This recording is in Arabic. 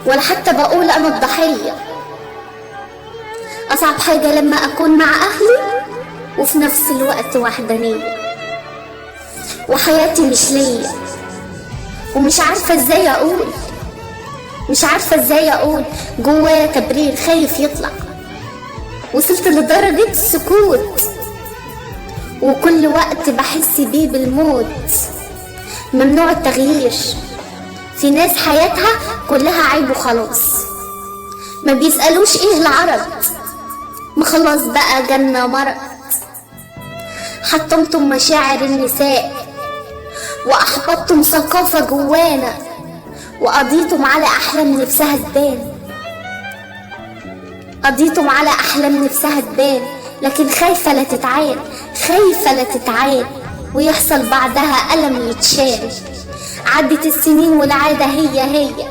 ولا حتى بقول أنا الضحية. أصعب حاجة لما أكون مع أهلي وفي نفس الوقت وحدانية، وحياتي مش ليا، ومش عارفة ازاي أقول، مش عارفة ازاي أقول. جوايا تبرير خايف يطلع، وصلت لدرجة السكوت، وكل وقت بحس بيه بالموت. ممنوع التغيير، في ناس حياتها كلها عيب وخلاص، ما بيسألوش ايه العرض، ما خلاص بقى جنة مرض. حطمتم مشاعر النساء وأحبطتم ثقافة جوانا، وقضيتم على أحلام نفسها تبان، قضيتم على أحلام نفسها تبان، لكن خايفة لا تتعاد، خايفة لا تتعاد ويحصل بعدها ألم يتشال. عدت السنين والعادة هي هي،